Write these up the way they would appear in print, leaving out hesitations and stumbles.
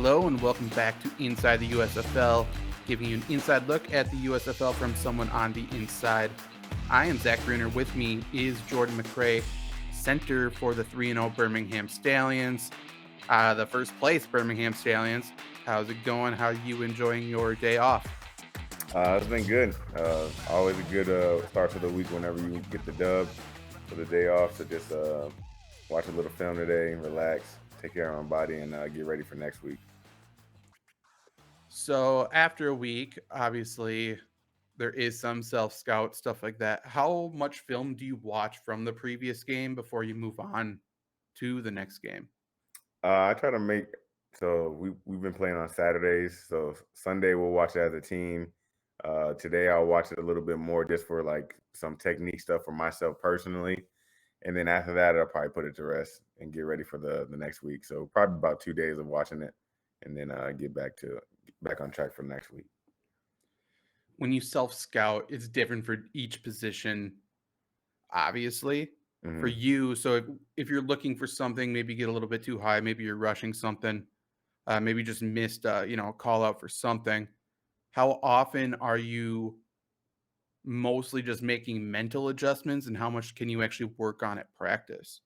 Hello and welcome back to Inside the USFL, giving you an inside look at the USFL from someone on the inside. I am Zach Brunner. With me is Jordan McCray, center for the 3-0 Birmingham Stallions, the first place Birmingham Stallions. How's it going? How are you enjoying your day off? It's been good. Always a good start to the week whenever you get the dub for the day off. So just watch a little film today, relax, take care of my body, and get ready for next week. So after a week, obviously, there is some self-scout, stuff like that. How much film do you watch from the previous game before you move on to the next game? I try to make we've been playing on Saturdays. So Sunday we'll watch it as a team. Today I'll watch it a little bit more just for like some technique stuff for myself personally. And then after that, I'll probably put it to rest and get ready for the next week. So probably about 2 days of watching it, and then get back on track for next week. When you self-scout, it's different for each position, obviously. For hmm you, so if you're looking for something, maybe get a little bit too high, maybe you're rushing something, maybe just missed, a call out for something. How often are you mostly just making mental adjustments, and how much can you actually work on at practice?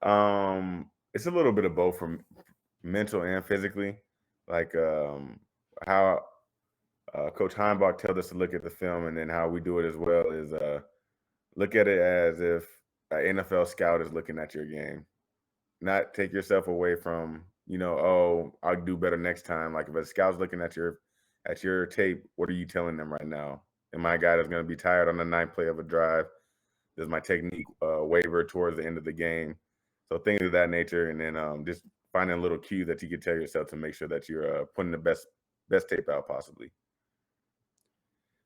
It's a little bit of both from mental and physically. Like how Coach Heimbach tells us to look at the film, and then how we do it as well is look at it as if an NFL scout is looking at your game. Not take yourself away from, oh, I'll do better next time. Like if a scout's looking at your tape, what are you telling them right now? Am I a guy that's going to be tired on the ninth play of a drive? Does my technique waver towards the end of the game? So things of that nature, and then just finding a little cue that you can tell yourself to make sure that you're putting the best tape out possibly.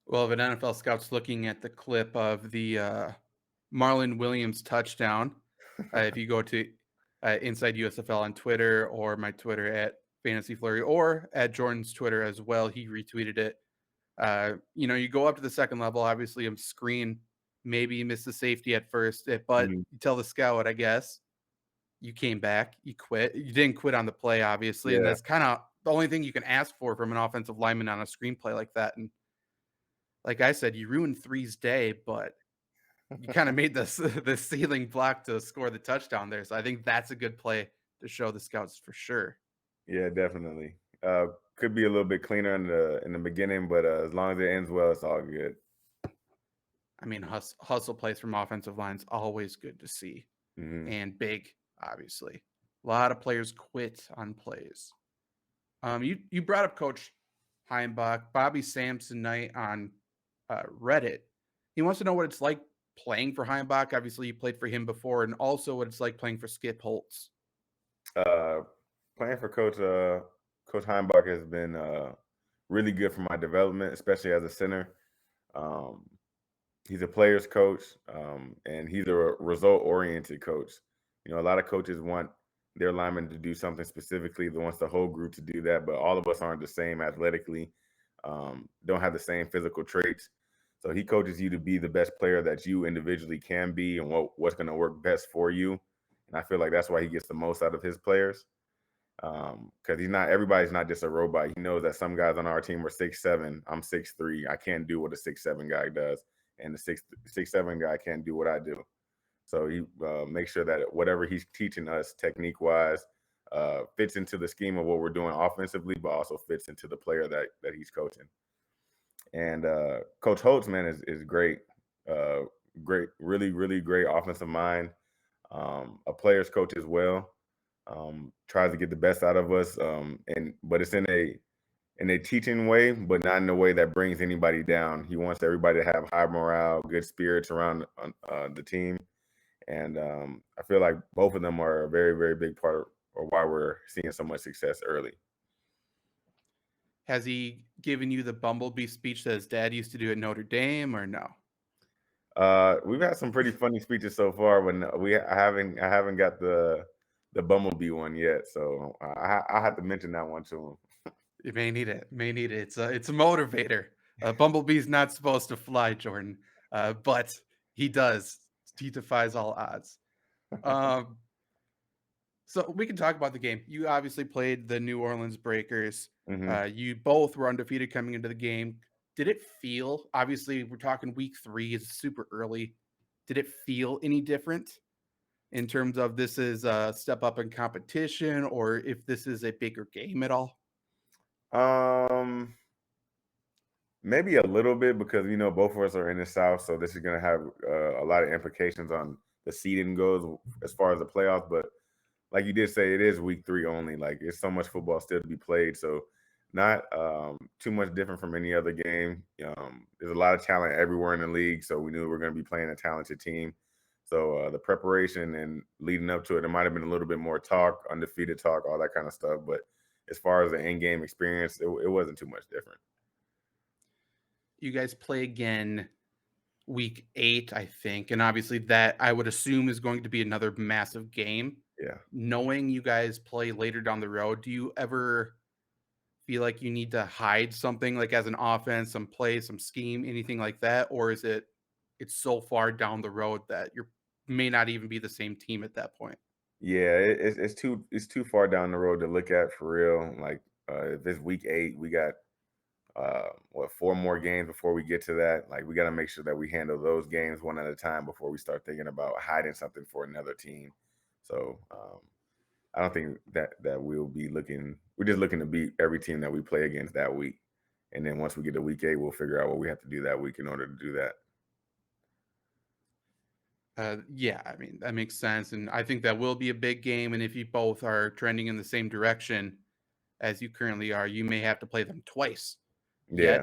Well, if an NFL scout's looking at the clip of the Marlon Williams touchdown, if you go to Inside USFL on Twitter or my Twitter at Fantasy Flurry or at Jordan's Twitter as well, he retweeted it. You go up to the second level, obviously, a screen. Maybe you missed the safety at first, but Mhm. you tell the scout, I guess, you came back, you quit. You didn't quit on the play, obviously, and Yeah, that's kind of the only thing you can ask for from an offensive lineman on a screenplay like that. And like I said, you ruined Three's day, but you kind of made this the ceiling block to score the touchdown there. So I think that's a good play to show the scouts for sure. yeah, definitely. Could be a little bit cleaner in the beginning, but as long as it ends well, it's all good. I mean, hustle plays from offensive lines always good to see, hmm and big, obviously. A lot of players quit on plays. You brought up Coach Heimbach, Bobby Sampson Knight on Reddit. He wants to know what it's like playing for Heimbach. Obviously, you played for him before, and also what it's like playing for Skip Holtz. Uh, Playing for Coach Heimbach has been really good for my development, especially as a center. Um, he's a player's coach, and he's a result-oriented coach. A lot of coaches want their linemen to do something specifically. They wants the whole group to do that, but all of us aren't the same athletically, don't have the same physical traits. So he coaches you to be the best player that you individually can be, and what's going to work best for you. And I feel like that's why he gets the most out of his players. Because everybody's not just a robot. He knows that some guys on our team are 6'7". I'm 6'3". I can't do what a 6'7" guy does, and the 6'7" guy can't do what I do. So he makes sure that whatever he's teaching us technique wise fits into the scheme of what we're doing offensively, but also fits into the player that he's coaching. And Coach Holtz, man, is great. Uh, Great, really, really great offensive mind. A player's coach as well. Tries to get the best out of us, but it's in a teaching way, but not in a way that brings anybody down. He wants everybody to have high morale, good spirits around the team, and I feel like both of them are a very, very big part of why we're seeing so much success early. Has he given you the bumblebee speech that his dad used to do at Notre Dame, or no? We've had some pretty funny speeches so far, but no, I haven't got the bumblebee one yet, so I have to mention that one to him. You may need it. May need it. It's a motivator. Bumblebee's not supposed to fly, Jordan, but he does. He defies all odds. Um, So we can talk about the game. You obviously played the New Orleans Breakers. Hmm. You both were undefeated coming into the game. Did it feel, obviously, we're talking week 3, it's super early. Did it feel any different in terms of this is a step up in competition or if this is a bigger game at all? Um, Maybe a little bit because both of us are in the South, so this is going to have a lot of implications on the seeding goes as far as the playoffs. But like you did say, it is week 3 only. Like it's so much football still to be played, so not too much different from any other game. There's a lot of talent everywhere in the league, so we knew we were going to be playing a talented team. So the preparation and leading up to it, it might have been a little bit more talk, undefeated talk, all that kind of stuff. But as far as the in-game experience, it wasn't too much different. You guys play again week 8, I think. And obviously, that I would assume is going to be another massive game. Yeah. Knowing you guys play later down the road, do you ever feel like you need to hide something like as an offense, some play, some scheme, anything like that? Or is it's so far down the road that you may not even be the same team at that point? Yeah, it's too far down the road to look at for real. Like if it's week 8, we got 4 more games before we get to that. Like we got to make sure that we handle those games one at a time before we start thinking about hiding something for another team. So I don't think that we'll be looking. We're just looking to beat every team that we play against that week, and then once we get to week 8, we'll figure out what we have to do that week in order to do that. Yeah, I mean, that makes sense. And I think that will be a big game. And if you both are trending in the same direction as you currently are, you may have to play them twice. Yeah,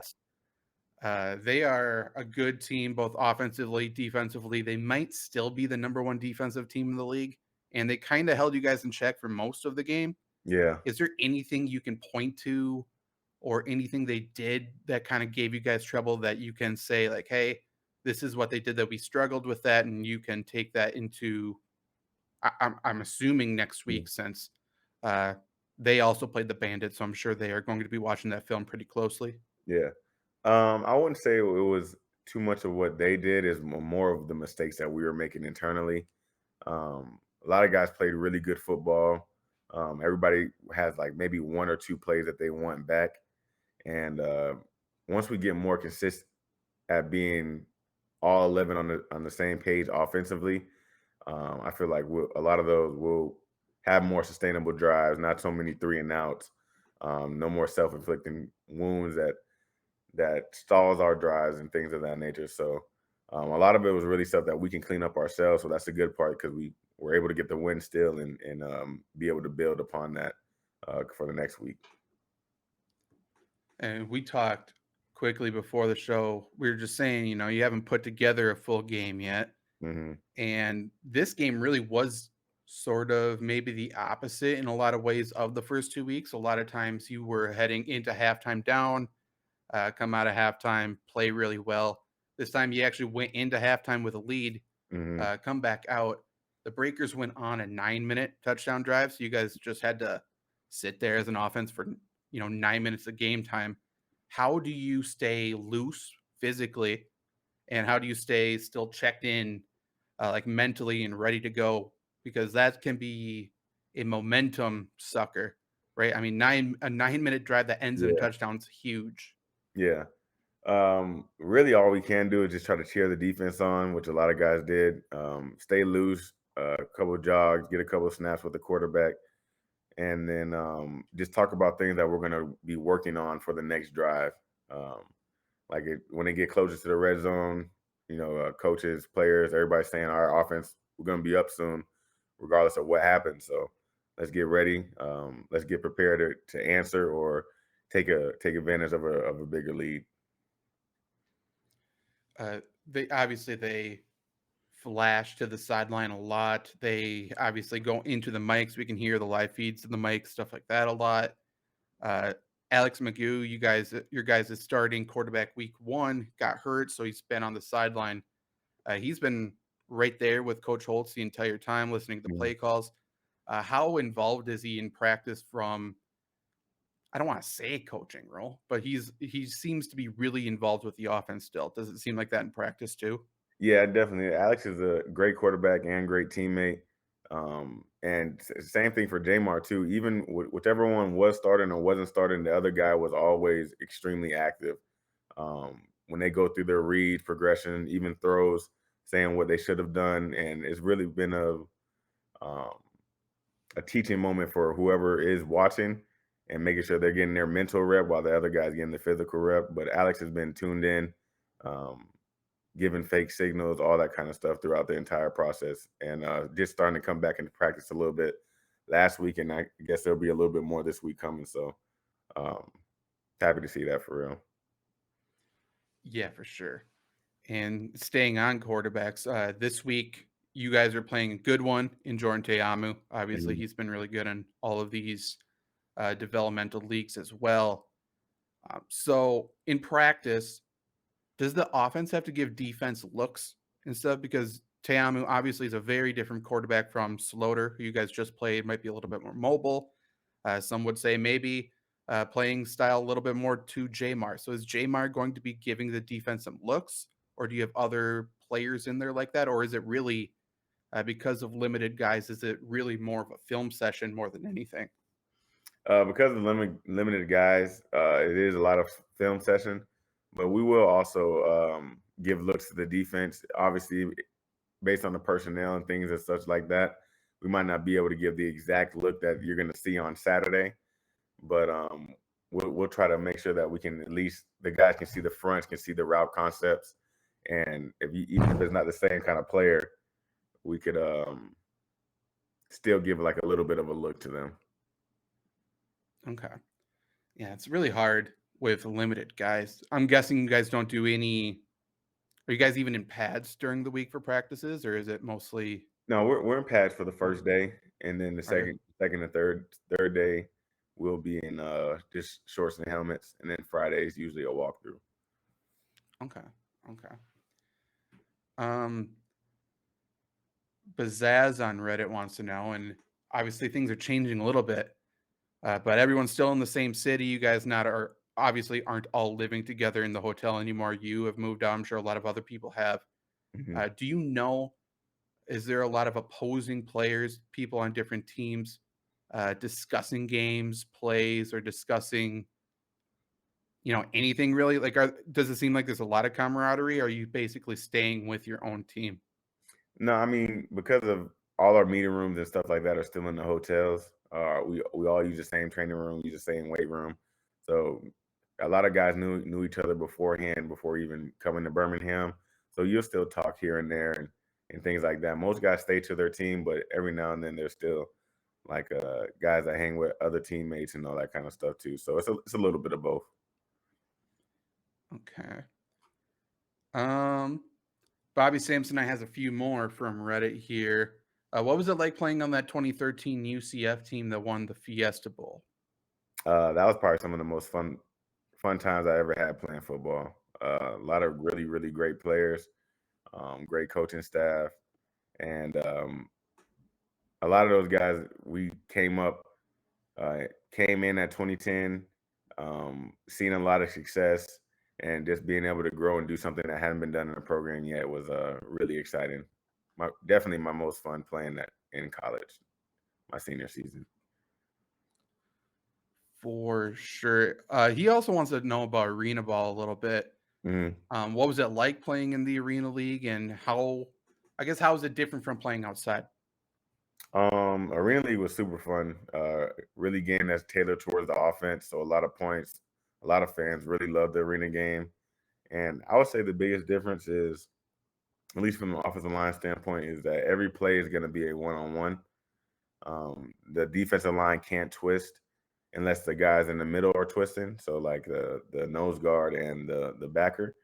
Yet, they are a good team, both offensively, defensively. They might still be the number one defensive team in the league. And they kind of held you guys in check for most of the game. yeah. Is there anything you can point to or anything they did that kind of gave you guys trouble that you can say, like, hey, this is what they did that we struggled with that, and you can take that into I'm assuming next Mm. week since uh, they also played the Bandits, so I'm sure they are going to be watching that film pretty closely. Yeah. I wouldn't say it was too much of what they did. Is more of the mistakes that we were making internally. A lot of guys played really good football. Everybody has like maybe 1 or 2 plays that they want back. And once we get more consistent at being all 11 on the same page offensively, I feel like a lot of those will have more sustainable drives, not so many 3 and outs, no more self-inflicting wounds that stalls our drives and things of that nature. So a lot of it was really stuff that we can clean up ourselves. So that's the good part because we were able to get the win still and be able to build upon that for the next week. And we talked quickly before the show. We were just saying, you haven't put together a full game yet. Hmm. And this game really was sort of maybe the opposite in a lot of ways of the first 2 weeks. A lot of times you were heading into halftime down, come out of halftime, play really well. This time you actually went into halftime with a lead, Hmm. come back out. The Breakers went on a 9-minute touchdown drive. So you guys just had to sit there as an offense for, 9 minutes of game time. How do you stay loose physically? And how do you stay still checked in, like mentally and ready to go? Because that can be a momentum sucker, right? I mean, a 9-minute drive that ends in a Yeah, touchdown is huge. yeah. Really, all we can do is just try to cheer the defense on, which a lot of guys did. Stay loose, a couple of jogs, get a couple of snaps with the quarterback, and then just talk about things that we're going to be working on for the next drive. Um, when they get closer to the red zone, coaches, players, everybody's saying our offense, we're going to be up soon, regardless of what happens. So let's get ready. Let's get prepared to answer or take advantage of a bigger lead. They flash to the sideline a lot. They obviously go into the mics. We can hear the live feeds of the mics, stuff like that a lot. Uh, Alex Magoo, your guys' starting quarterback week 1 got hurt, so he's been on the sideline. He's been right there with Coach Holtz the entire time, listening to the Mhm. play calls. How involved is he in practice from? I don't want to say coaching role, but he seems to be really involved with the offense still. Does it seem like that in practice too? Yeah, definitely. Alex is a great quarterback and great teammate. And same thing for Jamar too. Even whichever one was starting or wasn't starting, the other guy was always extremely active. When they go through their read progression, even throws, saying what they should have done, and it's really been um, a teaching moment for whoever is watching and making sure they're getting their mental rep while the other guy's getting the physical rep. But Alex has been tuned in, um, giving fake signals, all that kind of stuff throughout the entire process, and just starting to come back into practice a little bit last week, and I guess there'll be a little bit more this week coming. So um, happy to see that for real. Yeah, for sure. And staying on quarterbacks, this week you guys are playing a good one in Jordan Tayamu. Obviously, Mhm. he's been really good in all of these developmental leagues as well. So in practice, does the offense have to give defense looks and stuff? Because Tayamu obviously is a very different quarterback from Sloter, who you guys just played, might be a little bit more mobile. Some would say maybe playing style a little bit more to Jamar. So is Jamar going to be giving the defense some looks, or do you have other players in there like that? Or is it really because of limited guys, is it really more of a film session more than anything? Because of limited guys, it is a lot of film session, but we will also give looks to the defense. Obviously, based on the personnel and things and such like that, we might not be able to give the exact look that you're going to see on Saturday, but we'll try to make sure that we can at least the guys can see the fronts, can see the route concepts, and even if it's not the same kind of player, we could still give like a little bit of a look to them. Okay. Yeah, it's really hard with limited guys. I'm guessing you guys don't do any. Are you guys even in pads during the week for practices, or is it mostly? No, we're in pads for the Oh, first day, and then the are you? second and third day we'll be in just shorts and helmets, and then Friday is usually a walkthrough. Okay. Okay. Um, Bazaz on Reddit wants to know, and obviously things are changing a little bit, but everyone's still in the same city. You guys not are obviously aren't all living together in the hotel anymore. You have moved out. I'm sure a lot of other people have. Mhm. Do you know? Is there a lot of opposing players, people on different teams, discussing games, plays, or discussing anything really? Like, does it seem like there's a lot of camaraderie? Or are you basically staying with your own team? No, I mean because of all our meeting rooms and stuff like that are still in the hotels. We all use the same training room, use the same weight room, so a lot of guys knew each other beforehand before even coming to Birmingham. So you'll still talk here and there and things like that. Most guys stay to their team, but every now and then there's still like guys that hang with other teammates and all that kind of stuff too. So it's a little bit of both. Okay. Um, Bobby Samson, I has a few more from Reddit here. What was it like playing on that 2013 UCF team that won the Fiesta Bowl? That was probably some of the most fun times I ever had playing football. A lot of really great players, great coaching staff, and a lot of those guys we uh, came in at 2010, seeing a lot of success, and just being able to grow and do something that hadn't been done in the program yet was really exciting. Definitely my most fun playing that in college, my senior season. For sure. He also wants to know about arena ball a little bit. Mhm. What was it like playing in the arena league, and how is it different from playing outside? Arena League was super fun. Really game that's tailored towards the offense, so a lot of points. A lot of fans really love the arena game, and I would say the biggest difference is, at least from the offensive line standpoint, is that every play is going to be a one-on-one. The defensive line can't twist unless the guys in the middle are twisting. So like the nose guard and the backer.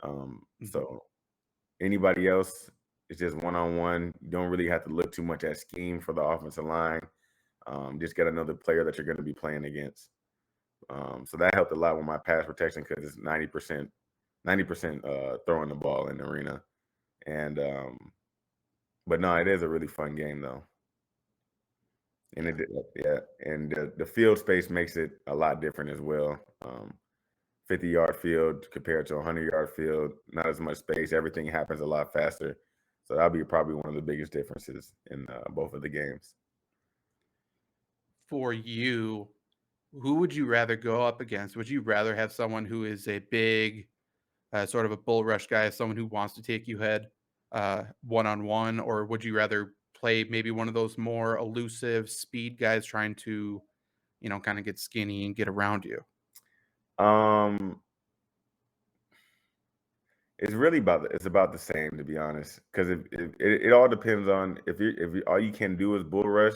Mhm. So anybody else, it's just one-on-one. You don't really have to look too much at scheme for the offensive line. Just get another player that you're going to be playing against. So that helped a lot with my pass protection because it's 90% throwing the ball in the arena. And but no, it is a really fun game though. And yeah, and the field space makes it a lot different as well. 50-yard field compared to a 100-yard field, not as much space. Everything happens a lot faster. So that'll be probably one of the biggest differences in both of the games. For you, who would you rather go up against? Would you rather have someone who is a big, sort of a bull rush guy, someone who wants to take you head one on one, or would you rather play maybe one of those more elusive speed guys trying to, kind of get skinny and get around you? Um, it's really it's about the same, to be honest, because it all depends on if all you can do is bull rush.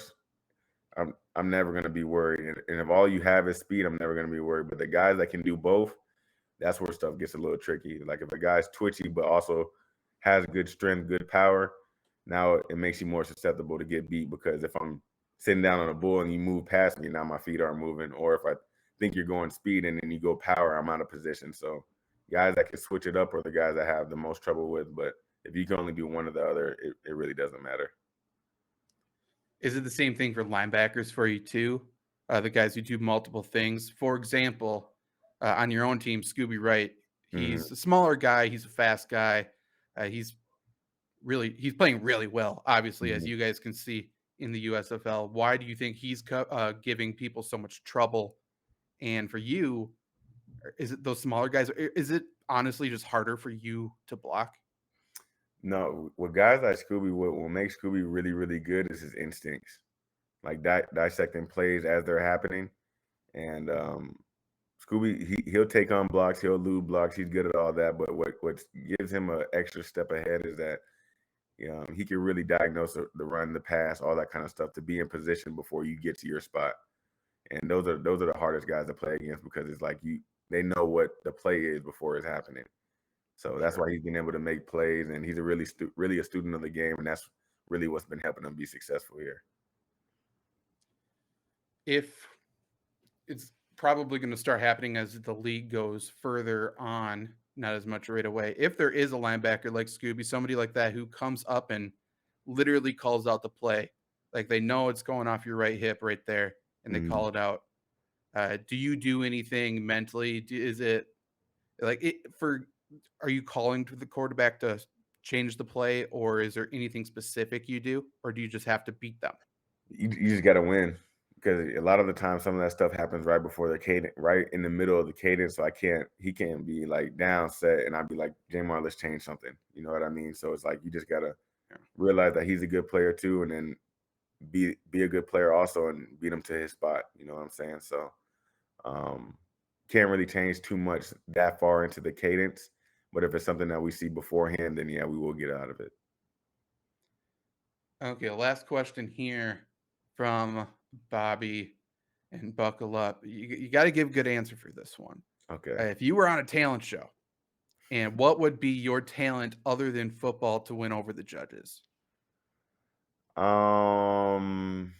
I'm never gonna be worried, and if all you have is speed, I'm never gonna be worried. But the guys that can do both, that's where stuff gets a little tricky. Like if a guy's twitchy but also has good strength, good power, now it makes you more susceptible to get beat because if I'm sitting down on a bull and you move past me, now my feet aren't moving. Or if I think you're going speed and then you go power, I'm out of position. So guys that can switch it up are the guys I have the most trouble with. But if you can only do one or the other, it really doesn't matter. Is it the same thing for linebackers for you too? The guys who do multiple things. For example, on your own team, Scooby Wright, Hmm. he's a smaller guy. He's a fast guy. He's playing really well, obviously, as Hmm. you guys can see in the USFL. Why do you think he's giving people so much trouble? And for you, is it those smaller guys? Or is it honestly just harder for you to block? No, with guys like Scooby, what will make Scooby really, really good is his instincts, like dissecting plays as they're happening. And Scooby, he'll take on blocks, he'll elude blocks. He's good at all that. But what gives him an extra step ahead is that he can really diagnose the run, the pass, all that kind of stuff to be in position before you get to your spot. And those are the hardest guys to play against because it's like they know what the play is before it's happening. So that's Sure. why he's been able to make plays, and he's a really a student of the game, and that's really what's been helping him be successful here. If it's probably going to start happening as the league goes further on, not as much right away. If there is a linebacker like Scooby, somebody like that who comes up and literally calls out the play, like they know it's going off your right hip right there, and they Mhm. call it out. Do you do anything mentally? Is it like it for? Are you calling to the quarterback to change the play, or is there anything specific you do, or do you just have to beat them? You just got to win because a lot of the time some of that stuff happens right before the cadence, right in the middle of the cadence. So he can't be like down set, and I'd be like, Jamar, let's change something. You know what I mean? So it's like you just gotta Yeah. realize that he's a good player too, and then be a good player also and beat him to his spot. You know what I'm saying? So um, can't really change too much that far into the cadence. But if it's something that we see beforehand, then yeah, we will get out of it. Okay, last question here from Bobby, and buckle up. You got to give good answer for this one. Okay. If you were on a talent show, and what would be your talent other than football to win over the judges? Um,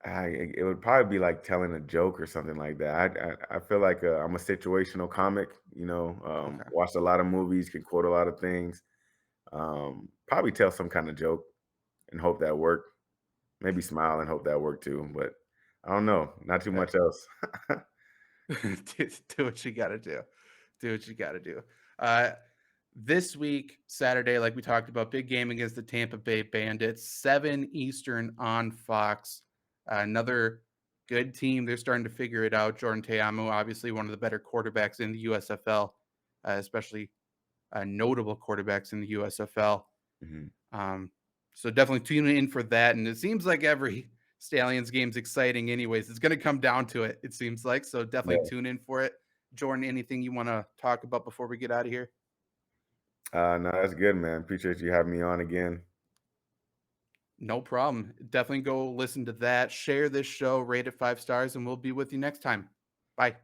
it would probably be like telling a joke or something like that. I feel like I'm a situational comic. Okay. Watched a lot of movies, can quote a lot of things. Probably tell some kind of joke and hope that worked. Maybe smile and hope that worked too. But I don't know. Not too Okay. much else. Do what you got to do. Do what you got to do. Uh, this week, Saturday, like we talked about, big game against the Tampa Bay Bandits, 7 Eastern on Fox. Another good team. They're starting to figure it out. Jordan Tayamu, obviously one of the better quarterbacks in the USFL, especially notable quarterbacks in the USFL. Mhm. Um, so definitely tune in for that. And it seems like every Stallions game's exciting, anyways. It's going to come down to it, it seems like. So definitely Yeah. tune in for it. Jordan, anything you want to talk about before we get out of here? No, that's good, man. Appreciate you having me on again. No problem. Definitely go listen to that. Share this show, rate it 5 stars, and we'll be with you next time. Bye.